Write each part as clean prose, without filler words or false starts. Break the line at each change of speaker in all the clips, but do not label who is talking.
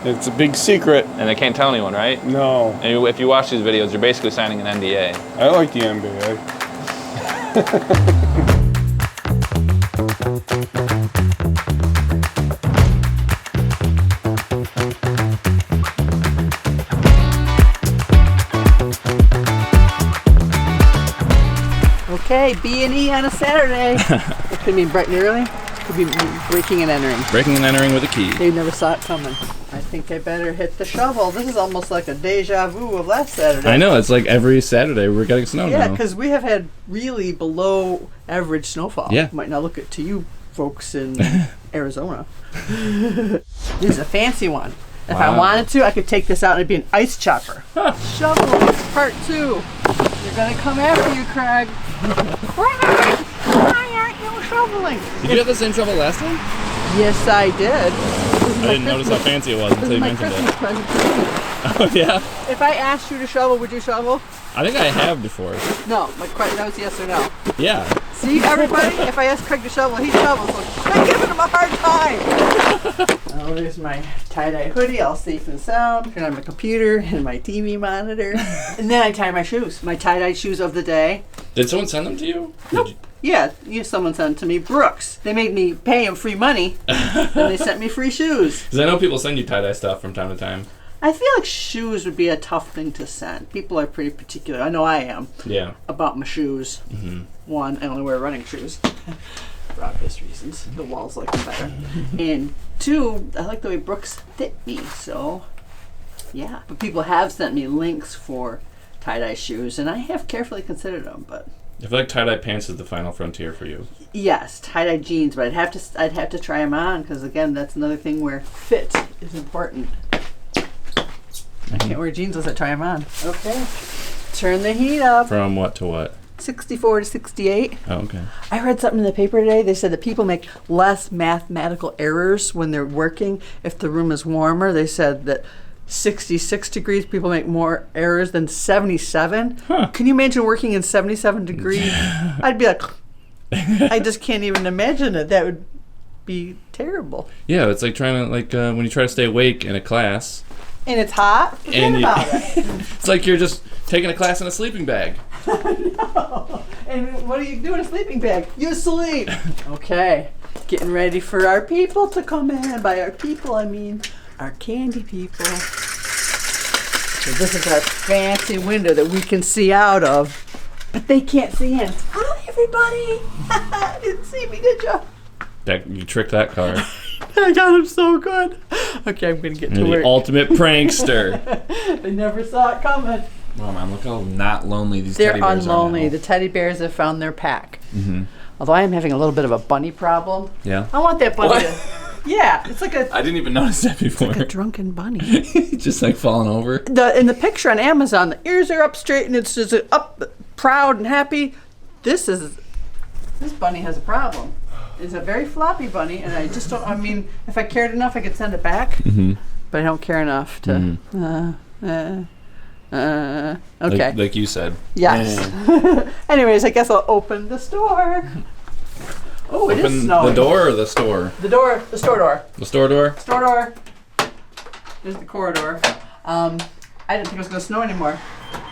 It's a big secret.
And they can't tell anyone, right?
No.
And if you watch these videos, you're basically signing an NDA.
I like the NBA.
Okay, B&E on a Saturday. It could mean bright and early. Could be breaking and entering.
Breaking and entering with a key.
They never saw it coming. I think I better hit the shovel. This is almost like a deja vu of last Saturday.
I know, it's like every Saturday we're getting snow now.
Yeah, because we have had really below average snowfall.
Yeah.
Might not look it to you folks in Arizona. This is a fancy one. If I wanted to, I could take this out and it'd be an ice chopper. Shovel part 2. They're going to come after you, Craig. Craig, why aren't you shoveling?
Did you have the same shovel last time?
Yes, I did.
I didn't notice how fancy it was until you mentioned it.
Present.
Oh, yeah?
If I asked you to shovel, would you shovel?
I think I have before.
No, my question was yes or no.
Yeah.
See, everybody, if I ask Craig to shovel, he shovels. So I'm giving him a hard time. Oh, there's my tie-dye hoodie, all safe and sound. Turn on my computer and my TV monitor. And then I tie my shoes, my tie-dye shoes of the day.
Did someone send them to you?
Nope. Yeah, someone sent it to me. Brooks. They made me pay him free money, and they sent me free shoes.
Because I know people send you tie-dye stuff from time to time.
I feel like shoes would be a tough thing to send. People are pretty particular. I know I am.
Yeah.
About my shoes.
Mm-hmm.
One, I only wear running shoes. For obvious reasons. The walls like them better. And 2, I like the way Brooks fit me, so yeah. But people have sent me links for tie-dye shoes, and I have carefully considered them, but
I feel like tie-dye pants is the final frontier for you.
yes, tie-dye jeans, but I'd have to try them on, because again, that's another thing where fit is important. I can't wear jeans unless I try them on. Okay. Turn the heat up.
From what to what?
64 to 68.
Oh, okay.
I read something in the paper today. They said that people make less mathematical errors when they're working if the room is warmer. They said that 66 degrees, people make more errors than 77.
Huh.
Can you imagine working in 77 degrees? I'd be like, I just can't even imagine it. That would be terrible.
Yeah, it's like trying to, when you try to stay awake in a class.
And it's hot. Forget about it.
It's like you're just taking a class in a sleeping bag.
No. And what do you do in a sleeping bag? You sleep. Okay. Getting ready for our people to come in. By our people, I mean our candy people. So this is our fancy window that we can see out of, but they can't see in. Hi, everybody. Didn't see me, did you?
You tricked that car.
I got him so good. Okay, I'm going to get to
You're
work.
the ultimate prankster.
They never saw it coming.
Oh man, look how not lonely these
They're
teddy bears are.
unlonely.
now.
The teddy bears have found their pack.
Mm-hmm.
Although I am having a little bit of a bunny problem.
Yeah.
I want that bunny
What?
to... Yeah, it's like a...
I didn't even notice that before.
like a drunken bunny.
Just like falling over.
In the picture on Amazon, the ears are up straight and it's just up, proud and happy. This bunny has a problem. It's a very floppy bunny, and I just don't. I mean, if I cared enough, I could send it back.
Mm-hmm.
But I don't care enough to. Okay.
Like you said.
Yes. Anyways, I guess I'll open the store. Oh, it is
Open
snowing.
the door or the store?
The door. The store door.
The store door?
Store door. There's the corridor. I didn't think it was going to snow anymore,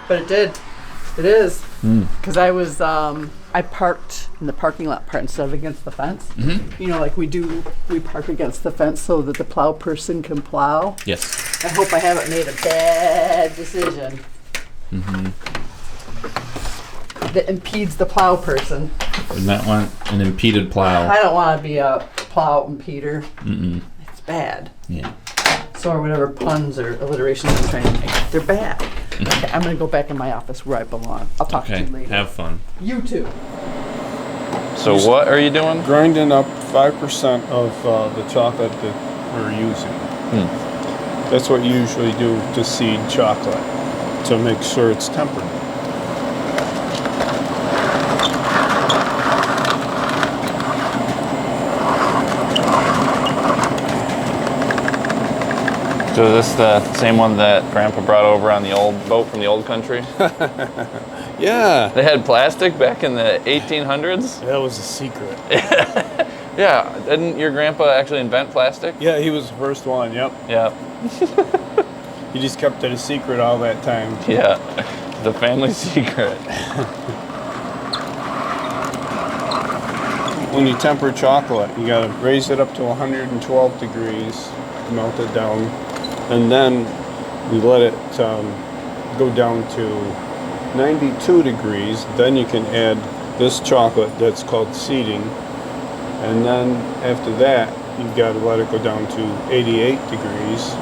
but it did. It is. Because I was, I parked in the parking lot part instead of against the fence.
Mm-hmm.
You know, like we park against the fence so that the plow person can plow.
Yes.
I hope I haven't made a bad decision.
Mm-hmm.
That impedes the plow person.
Would not want an impeded plow.
I don't want to be a plow impeder.
Mm-mm.
It's bad.
Yeah.
So or whatever puns or alliterations I'm trying to make. They're bad. Okay, I'm going to go back in my office where I belong. I'll talk to you later.
Have fun.
You too.
So what are you doing?
Grinding up 5% of the chocolate that we're using. That's what you usually do to seed chocolate, to make sure it's tempered.
So is this the same one that Grandpa brought over on the old boat from the old country?
Yeah.
They had plastic back in the 1800s?
That was a secret.
Yeah, didn't your grandpa actually invent plastic?
Yeah, he was the first one. Yep.
Yeah.
He just kept it a secret all that time.
Yeah. The family secret.
When you temper chocolate, you gotta raise it up to 112 degrees, melt it down, and then you let it go down to 92 degrees. Then you can add this chocolate that's called seeding, and then after that, you gotta let it go down to 88 degrees,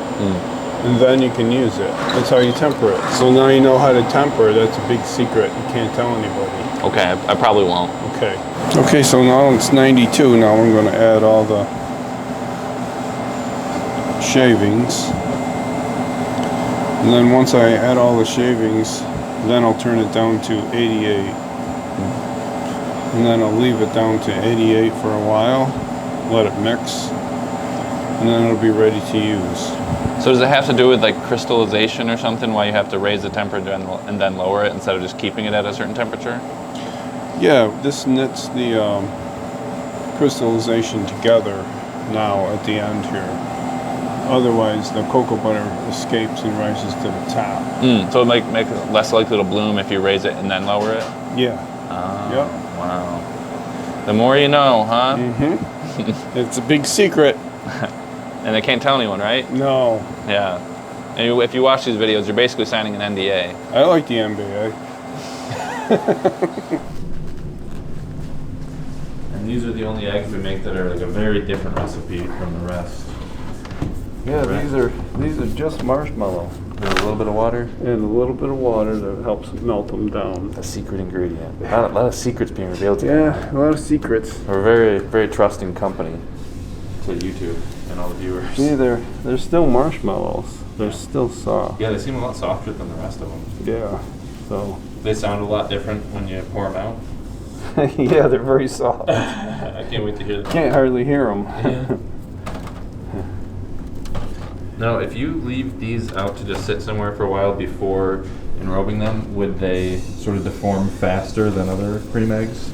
and then you can use it. That's how you temper it. So now you know how to temper. That's a big secret. You can't tell anybody.
Okay, I probably won't.
Okay. Okay, so now it's 92. Now I'm going to add all the shavings. And then once I add all the shavings, then I'll turn it down to 88. And then I'll leave it down to 88 for a while, let it mix, and then it'll be ready to use.
So does it have to do with like crystallization or something, why you have to raise the temperature and then lower it instead of just keeping it at a certain temperature?
Yeah, this knits the crystallization together now at the end here. Otherwise, the cocoa butter escapes and rises to the top.
So it make it less likely to bloom if you raise it and then lower it?
Yeah. Yep.
Wow. The more you know, huh?
It's a big secret.
And they can't tell anyone, right?
No.
Yeah. And if you watch these videos, you're basically signing an NDA.
I like the NBA.
And these are the only eggs we make that are like a very different recipe from the rest.
Yeah, these are just marshmallow.
With a little bit of water.
And a little bit of water that helps melt them down.
A secret ingredient. A lot of secrets being revealed to
Yeah, a lot of secrets.
We're a very, very trusting company to YouTube and all the viewers.
See, they're still marshmallows. They're still soft.
Yeah, they seem a lot softer than the rest of them.
Yeah, so.
They sound a lot different when you pour them out.
Yeah, they're very soft.
I can't wait to hear them.
Can't hardly hear them.
Yeah. Now, if you leave these out to just sit somewhere for a while before enrobing them, would they sort of deform faster than other cream eggs?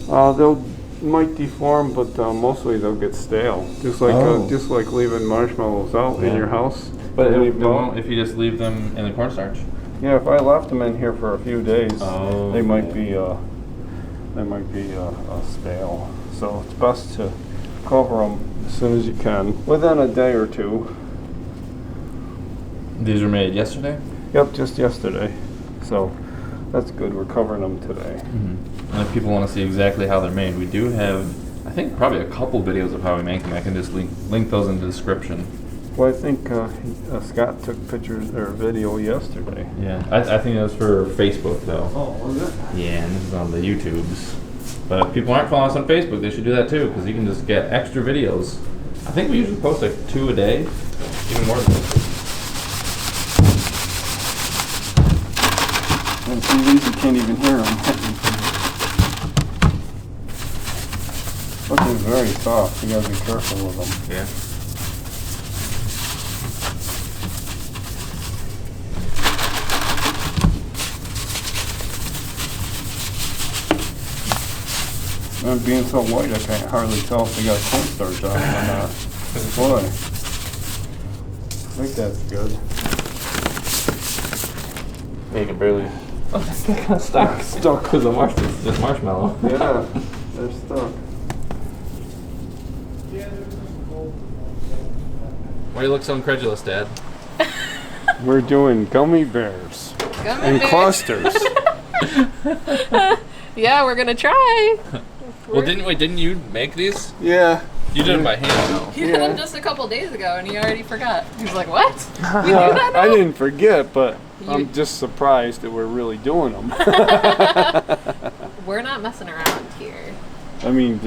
They'll might deform, but mostly they'll get stale. Just like leaving marshmallows out in your house.
But
They'll
it
leave them
won't
out.
if you just leave them in the cornstarch.
Yeah, if I left them in here for a few days,
Oh.
they might be stale. So it's best to cover them as soon as you can, within a day or two.
These were made yesterday?
Yep, just yesterday. So that's good. We're covering them today.
And if people want to see exactly how they're made, we do have, I think, probably a couple videos of how we make them. I can just link those in the description.
Well, I think Scott took pictures or video yesterday.
Yeah, I think that was for Facebook, though.
Oh, was it?
Yeah, and this is on the YouTubes. But if people aren't following us on Facebook, they should do that too, because you can just get extra videos. I think we usually post like 2 a day, even more than this.
And see, these you can't even hear them. Looking very soft. You gotta be careful with them.
Yeah.
And being so white, I can't hardly tell if they got cornstarch on them or not. Boy, I think that's good.
Yeah, you can barely. Oh, they're kind of stuck. Stuck because the just marshmallow.
Yeah, they're stuck.
Why do you look so incredulous, Dad?
We're doing gummy bears and clusters.
Yeah, we're gonna try.
Well, didn't you make these?
Yeah.
You did them by hand, though.
He did them just a couple days ago, and he already forgot. He's like, "What? We do that now?"
I didn't forget, but
You-
I'm just surprised that we're really doing them.
We're not messing around here.
I mean,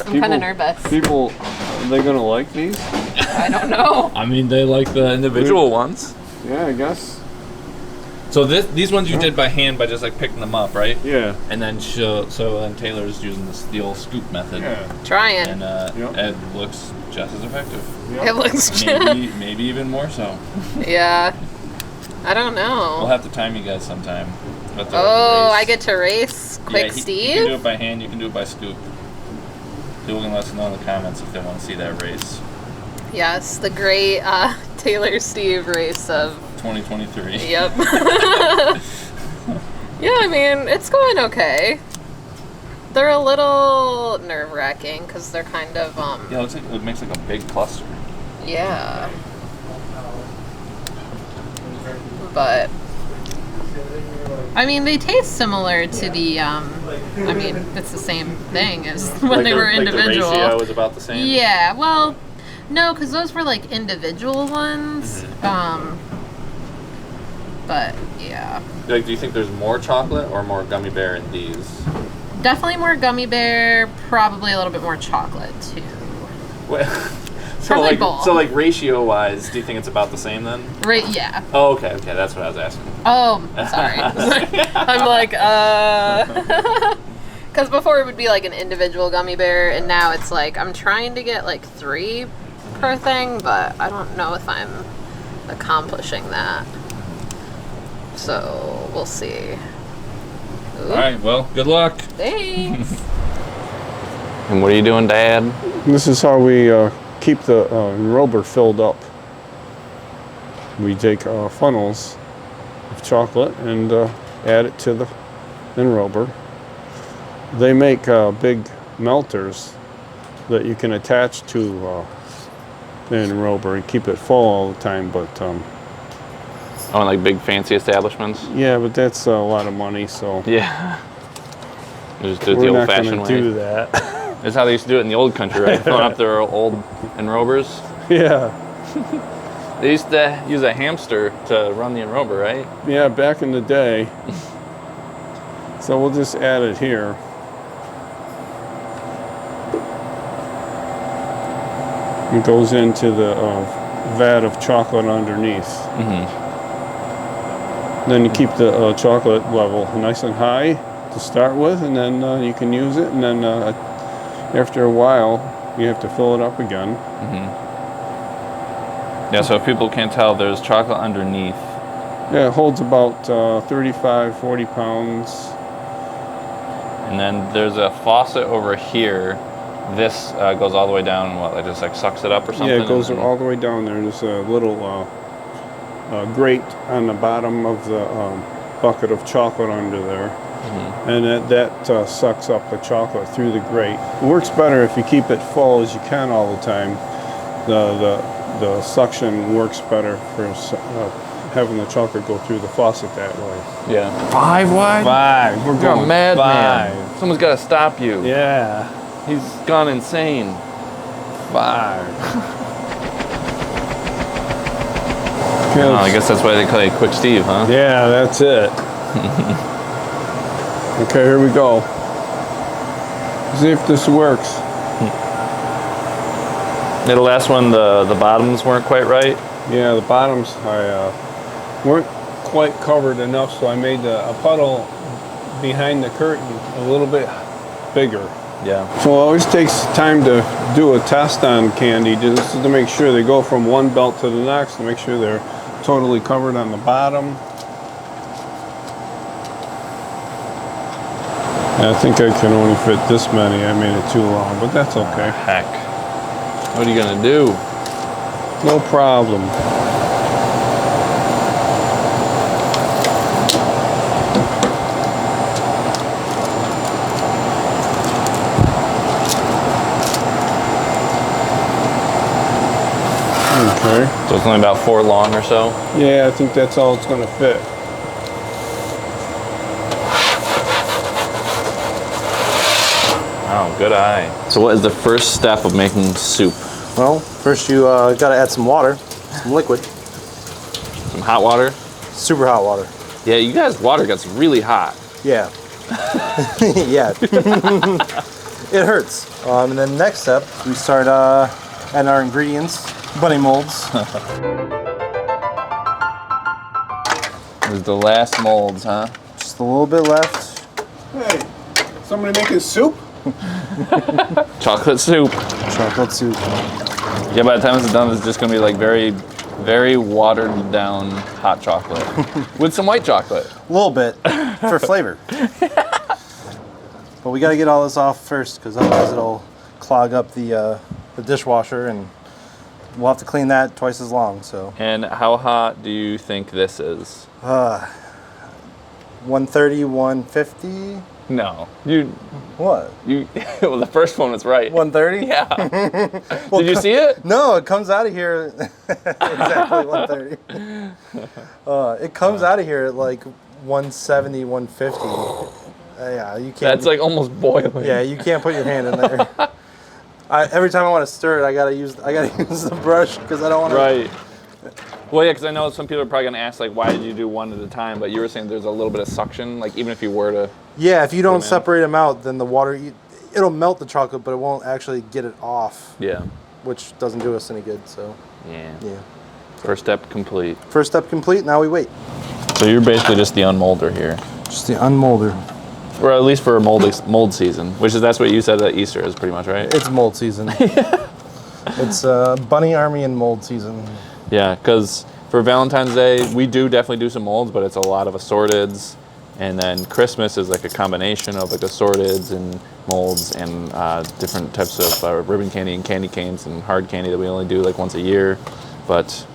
I'm kind of nervous.
People, are they gonna like these?
I don't know.
I mean, they like the individual ones.
Yeah, I guess.
So these ones you did by hand by just like picking them up, right?
Yeah.
And then so then Taylor's using the old scoop method.
Yeah.
Trying.
And
Yep.
it looks just as effective.
It looks.
Maybe even more so.
Yeah. I don't know.
We'll have to time you guys sometime.
Oh, I get to race. Quick,
You
Steve.
can do it by hand. You can do it by scoop. People can let us know in the comments if they want to see that race.
Yes, the great Taylor Steve race of
2023.
Yep. Yeah, I mean, it's going okay. They're a little nerve-wracking because they're kind of
Yeah, it looks like it makes like a big cluster.
yeah. But I mean, they taste similar to the I mean, it's the same thing as when
Like
they were individual.
Like the ratio was about the same.
Yeah, well, no, because those were like individual ones. But yeah,
Like, do you think there's more chocolate or more gummy bear in these?
definitely more gummy bear. Probably a little bit more chocolate too.
Well, so
Probably
like,
both.
so like ratio-wise, do you think it's about the same then?
Right? Yeah.
Oh, okay, that's what I was asking.
Oh, sorry. I'm like, because before it would be like an individual gummy bear, and now it's like I'm trying to get like 3 per thing, but I don't know if I'm accomplishing that. So we'll see. Ooh,
All right, well, good luck.
thanks.
And what are you doing, Dad?
This is how we keep the enrober filled up. We take funnels of chocolate and add it to the enrober. They make big melters that you can attach to the enrober and keep it full all the time, but
Oh, and like big fancy establishments?
yeah, but that's a lot of money, so
Yeah. They just do it
we're
the
not
old-fashioned
going
way.
to do that.
That's how they used to do it in the old country, right? Filling up their old enrobers.
Yeah,
They used to use a hamster to run the enrober, right?
yeah, back in the day. So we'll just add it here. It goes into the vat of chocolate underneath. Then you keep the chocolate level nice and high to start with, and then you can use it, and then after a while you have to fill it up again.
Yeah, so if people can't tell, there's chocolate underneath.
Yeah, it holds about 35, 40 pounds.
And then there's a faucet over here. This goes all the way down and what, like just like sucks it up or something?
Yeah, it goes
and then-
all the way down there. There's a little grate on the bottom of the bucket of chocolate under there. And that sucks up the chocolate through the grate. It works better if you keep it full as you can all the time. The suction works better for having the chocolate go through the faucet that way.
Yeah. 5 wide?
5. We're
You're a madman. Someone's got to stop you.
Yeah.
He's gone insane.
5.
Oh, I guess that's why they call you Quick Steve, huh?
Yeah, that's it. Okay, here we go. See if this works.
Yeah, the last one, the bottoms weren't quite right.
Yeah, the bottoms weren't quite covered enough, so I made a puddle behind the curtain a little bit bigger.
Yeah.
So it always takes time to do a test on candy just to make sure they go from one belt to the next, to make sure they're totally covered on the bottom. I think I can only fit this many. I made it too long, but that's okay.
Heck. What are you gonna do?
No problem. Okay.
So it's only about 4 long or so.
Yeah, I think that's all it's gonna fit.
Oh, good eye. So what is the first step of making soup?
Well, first you gotta add some water, some liquid,
Some hot water?
super hot water.
Yeah, you guys' water gets really hot.
Yeah. Yeah. It hurts. And then next step, we start adding our ingredients, bunny molds.
This is the last molds, huh?
Just a little bit left.
Hey, somebody making soup?
Chocolate soup.
Chocolate soup.
Yeah, by the time it's done, it's just gonna be like very, very watered down hot chocolate with some white chocolate.
A little bit for flavor. But we gotta get all this off first, because otherwise it'll clog up the dishwasher, and we'll have to clean that twice as long. So.
And how hot do you think this is?
130, 150.
No, you.
What?
You. Well, the first one was right.
130.
Yeah. Did you see it?
No, it comes out of here exactly 130. It comes out of here at like 170, 150. Yeah, you can't.
That's like almost boiling.
Yeah, you can't put your hand in there. Every time I want to stir it, I gotta use the brush because I don't want to.
Right. Well, yeah, because I know some people are probably gonna ask like, why did you do one at a time? But you were saying there's a little bit of suction, like even if you were to.
Yeah, if you don't separate them out, then the water it'll melt the chocolate, but it won't actually get it off.
Yeah.
Which doesn't do us any good. So.
Yeah.
Yeah.
First step complete.
First step complete. Now we wait.
So you're basically just the unmolder here.
Just the unmolder.
Or at least for mold season, that's what you said at Easter is pretty much, right?
It's mold season. It's bunny army and mold season.
Yeah, because for Valentine's Day, we do definitely do some molds, but it's a lot of assorteds. And then Christmas is like a combination of like assorteds and molds and different types of ribbon candy and candy canes and hard candy that we only do like once a year. But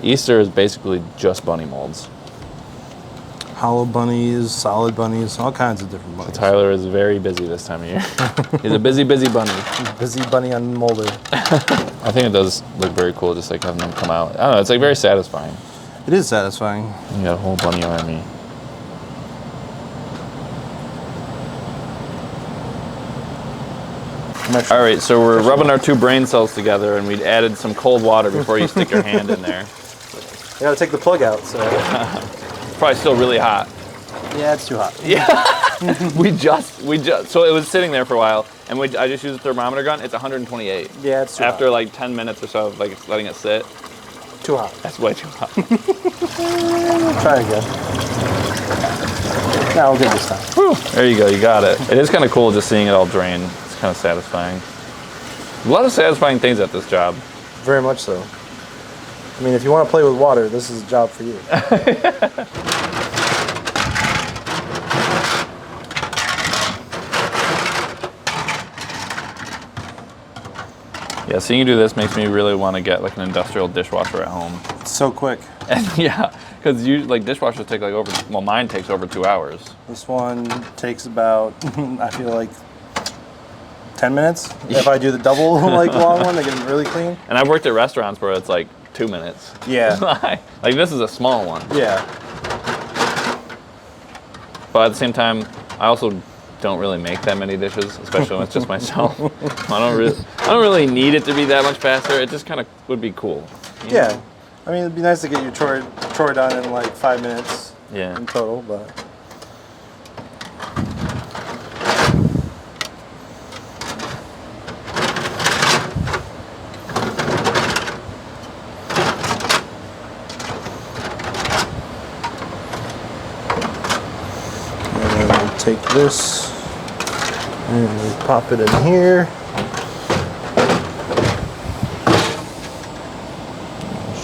Easter is basically just bunny molds.
Hollow bunnies, solid bunnies, all kinds of different bunnies.
Tyler is very busy this time of year. He's a busy bunny.
Busy bunny on molder.
I think it does look very cool just like having them come out. I don't know, it's like very satisfying.
It is satisfying.
You got a whole bunny army. All right, so we're rubbing our two brain cells together, and we added some cold water before you stick your hand in there.
I gotta take the plug out, so.
Probably still really hot.
Yeah, it's too hot.
Yeah. we just. So it was sitting there for a while, and I just used a thermometer gun. It's 128.
Yeah, it's too
After
hot.
like 10 minutes or so of like letting it sit.
Too hot.
That's way too hot.
Try again. Now we'll get this time.
Whew. There you go. You got it. It is kind of cool just seeing it all drain. It's kind of satisfying. A lot of satisfying things at this job.
Very much so. I mean, if you want to play with water, this is a job for you.
Yeah, seeing you do this makes me really want to get like an industrial dishwasher at home.
It's so quick.
And yeah, because like dishwashers take like mine takes over 2 hours.
This one takes about, I feel like, 10 minutes. If I do the double like long one, they get them really clean.
And I've worked at restaurants where it's like 2 minutes.
Yeah.
Like this is a small one.
Yeah.
But at the same time, I also don't really make that many dishes, especially when it's just myself. I don't really need it to be that much faster. It just kind of would be cool.
Yeah. I mean, it'd be nice to get your chore done in like 5 minutes.
Yeah.
In total, but. Take this and we pop it in here.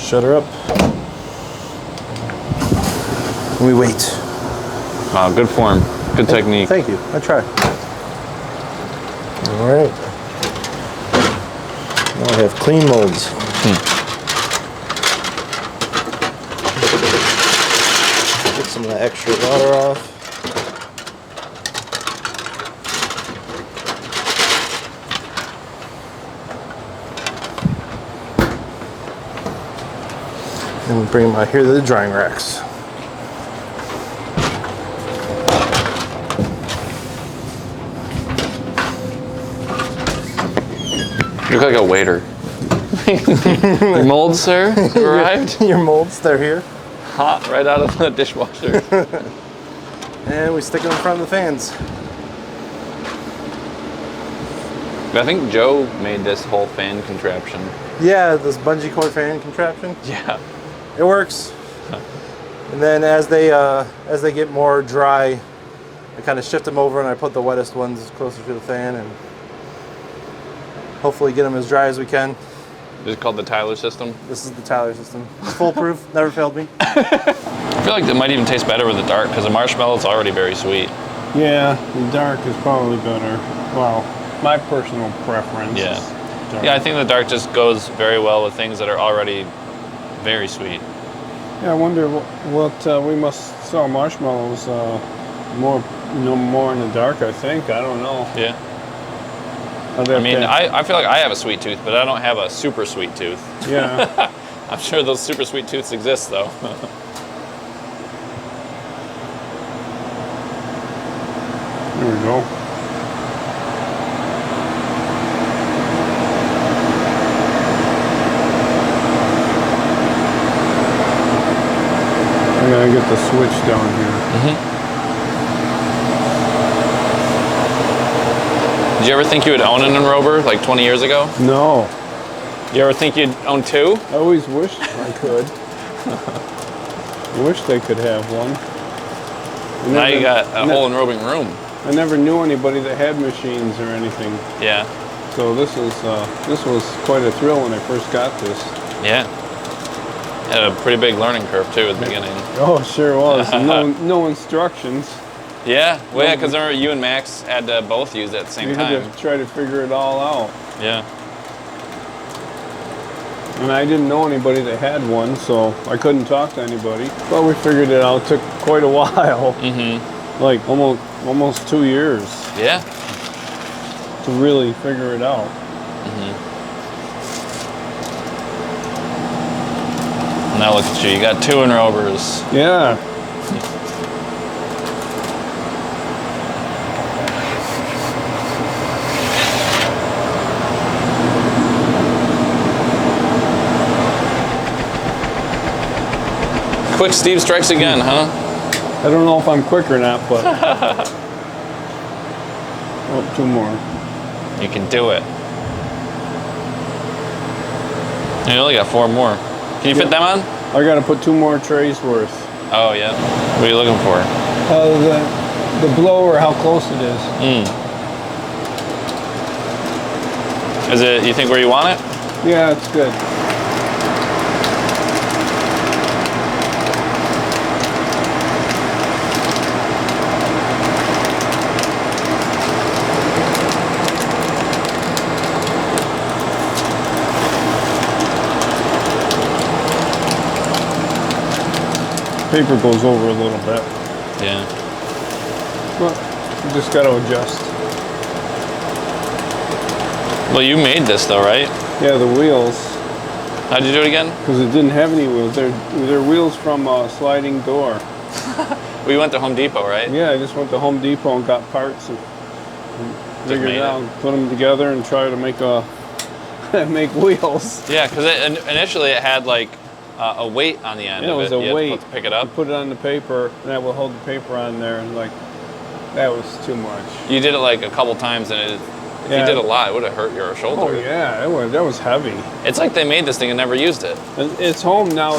Shut her up. And we wait.
Oh, good form. Good technique.
Thank you. I try. All right. Now I have clean molds. Get some of that extra water off. And we bring them out here to the drying racks.
You look like a waiter. Your molds, sir, have arrived.
Your molds, they're here.
Hot right out of the dishwasher.
And we stick them in front of the fans.
I think Joe made this whole fan contraption.
Yeah, this bungee cord fan contraption.
Yeah.
It works. And then as they get more dry, I kind of shift them over and I put the wettest ones closer to the fan and hopefully get them as dry as we can.
Is it called the Tyler system?
This is the Tyler system. It's foolproof, never failed me.
I feel like it might even taste better with the dark because the marshmallow is already very sweet.
Yeah, the dark is probably better. Wow. my personal preference.
Yeah.
is dark.
Yeah, I think the dark just goes very well with things that are already very sweet.
Yeah, I wonder what we must sell marshmallows more, more in the dark. I think. I don't know.
Yeah.
I
I mean, I feel like I have a sweet tooth, but I don't have a super sweet tooth.
Yeah.
I'm sure those super sweet tooths exist, though.
There we go. I gotta get the switch down here.
Did you ever think you would own an enrober like 20 years ago?
No.
You ever think you'd own two?
I always wished I could. I wish they could have one.
Now you got a whole enrobing room.
I never knew anybody that had machines or anything.
Yeah.
So this was quite a thrill when I first got this.
Yeah. Had a pretty big learning curve too at the beginning.
Oh, sure was. No instructions.
Yeah. Well, yeah, because I remember you and Max had to both use it at the same
You
time.
had to try to figure it all out.
Yeah.
And I didn't know anybody that had one, so I couldn't talk to anybody. But we figured it out. It took quite a while.
Mm-hmm.
Like almost 2 years
Yeah.
to really figure it out.
Now look at you. You got two enrobers.
Yeah.
Quick Steve strikes again, huh?
I don't know if I'm quick or not, but oh, two more.
You can do it. You only got four more. Can you fit them on?
I got to put 2 more trays worth.
Oh, yeah. What are you looking for?
The blower, how close it is.
Is it, you think where you want it?
Yeah, it's good. Paper goes over a little bit,
Yeah.
but you just got to adjust.
Well, you made this though, right?
Yeah, the wheels,
How'd you do it again?
because it didn't have any wheels. They're wheels from a sliding door.
We went to Home Depot, right?
Yeah, I just went to Home Depot and got parts and figured
made
it
it.
out, put them together, and try to make make wheels.
Yeah, because initially it had like a weight on the end
Yeah, it
of
was
it.
a
You had to
weight.
pick it up.
You put it on the paper, and that will hold the paper on there, and like that was too much.
You did it like a couple times, and if you
Yeah.
did a lot, it would have hurt your shoulder.
Oh yeah, that was heavy.
It's like they made this thing and never used it.
And it's home now.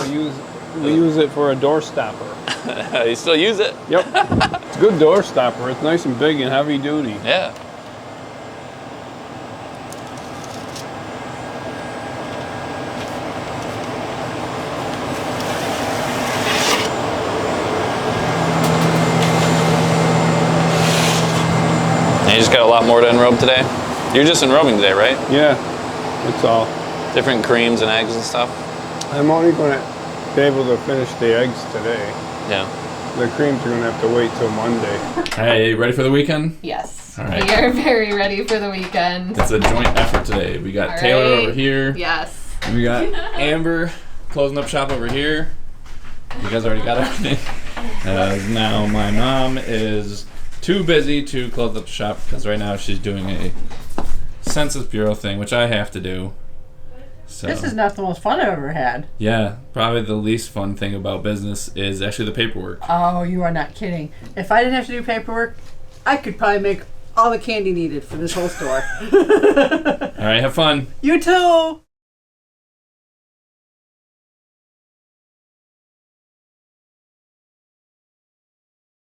We use it for a door stopper.
You still use it?
Yep, it's a good door stopper. It's nice and big and heavy duty.
Yeah. And you just got a lot more to enrobe today? You're just enrobing today, right?
Yeah, it's all.
Different creams and eggs and stuff?
I'm only going to be able to finish the eggs today.
Yeah.
The creams are going to have to wait till Monday.
Hey, ready for the weekend?
Yes.
All right.
We are very ready for the weekend.
It's a joint effort today. We got
All
Taylor
right.
over here.
Yes.
And we got Amber closing up shop over here. You guys already got everything. Now my mom is too busy to close up the shop because right now she's doing a Census Bureau thing, which I have to do. So
This is not the most fun I've ever had.
yeah, probably the least fun thing about business is actually the paperwork.
Oh, you are not kidding. If I didn't have to do paperwork, I could probably make all the candy needed for this whole store.
All right, have fun.
You too!